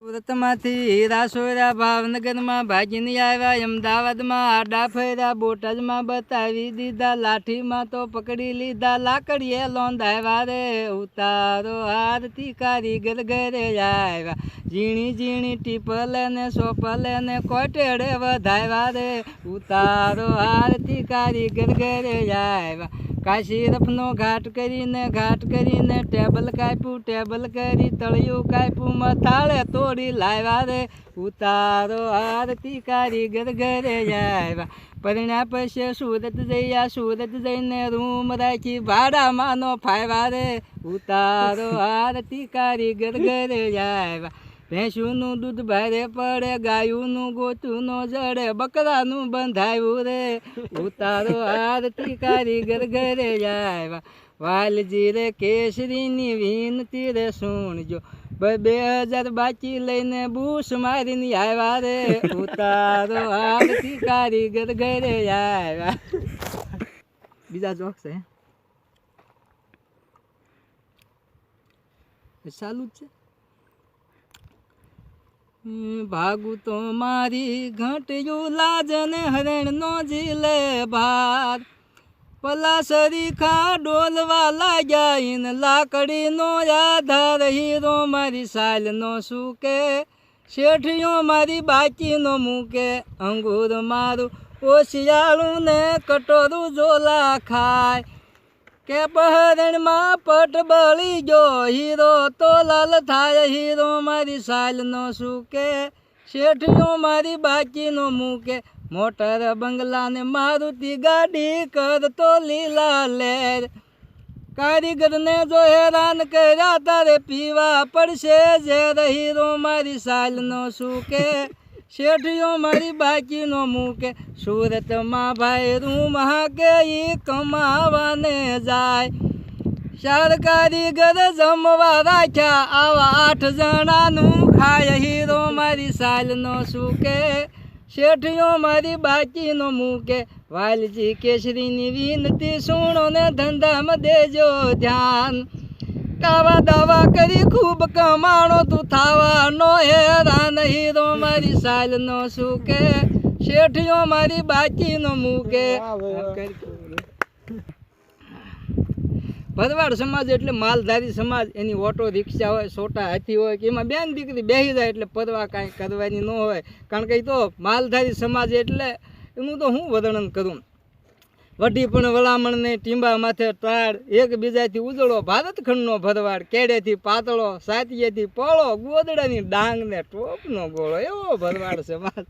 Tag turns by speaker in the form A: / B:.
A: સુરતમાંથી રાસોરા ભાવનગરમાં ભાગીને આવ્યા, અમદાવાદમાં આડા ફર્યા, બોટાદમાં બતાવી દીધા, લાઠીમાં તો પકડી લીધા, લાકડીએ લોંધાવ્યા રે. ઉતારો આરતી કારીગર ઘરે આવ્યા, ઝીણી ઝીણી ટીપલે ને સોપલે ને કોટેડે વધાવ્યા રે. ઉતારો આરતી કારીગર ઘરે આવ્યા, કાશી રફનો ઘાટ કરીને ટેબલ કાપ્યું, ટેબલ કરી તળિયું કાપ્યું, મથાળે તોડી લાવ્યા રે. ઉતારો આરતી કારીગર ઘરે આવ્યા, પરણ્યા પછી સુરત જયા, સુરત જઈને રૂમ રાખી ભાડામાં નો ફાવ્યા રે. ઉતારો આરતી કારીગર ઘરે આવ્યા, ભેંસુનું દૂધ ભારે પડે, ગાયુંનું ગોતું નો જડે, બકરાનું બંધાયું રે. ઉતારો આરતી કારીગર ઘરે આવ્યા, વાલજી રે કેસરીની વિનતી રે સુણજો, 2000 બાકી લઈને બૂસ મારીને આવ્યા રે. ઉતારો આરતી કારીગર ઘરે આવ્યા. બીજા જોક છે ચાલુ જ છે. ભાગું તો મારી ઘંટિયું લાજને હરણનો જીલે ભાર, પલાસરી ખા ડોલવા લાગ્યા, ઇન લાકડીનો આધાર, હીરો મારી સાલનો સૂકે, શેઠિયો મારી બાકીનો મૂકે, અંગૂર મારું ઓશિયાળું ને કટોરું ઝોલા ખાય, કે પહરણમાં પટ બળી ગયો, હીરો તો લાલ થાય, હીરો મારી સાલનો સૂકે, શેઠિયો મારી બાકીનો મૂકે, મોટર બંગલા ને મારુતિ ગાડી કરતો લીલા લેર, કારીગરને જો હેરાન કર્યા તારે પીવા પડશે ઝેર, હીરો મારી સાલનો સૂકે, શેઠિયો મારી બાકીનો મૂકે. સુરતમાં ભાઈ રૂમ હાકે ઈ કમાવાને જાય, સરકારી ઘર જમવા રાખ્યા, આવા 8 જણાનું ખાય, હીરો મારી સાલનો સૂકે, શેઠિયો મારી બાકીનો મૂકે. વાલજી કેસરીની વિનતી સુણો ને ધંધામાં દેજો ધ્યાન, કાવા દાવા કરી ખૂબ કમાણો તું થાવા નો હેરાન, હીરો મારી સાલનો સૂકે, શેઠિયો મારી બાકીનો મૂકે. ભરવાડ સમાજ એટલે માલધારી સમાજ, એની ઓટો રિક્ષા હોય, છોટા હાથી હોય, કે એમાં બેન દીકરી બેસી જાય એટલે પરવા કાંઈ કરવાની ન હોય, કારણ કે તો માલધારી સમાજ એટલે એનું તો હું વર્ણન કરું. વઢી પણ વલામણને ટીંબા માથે તાળ, એકબીજાથી ઉજળો ભારતખંડનો ભરવાડ, કેડેથી પાતળો, સાતીએથી પોળો, ગોદડાની ડાંગ ને ટોપનો ગોળો, એવો ભરવાડ સમાજ.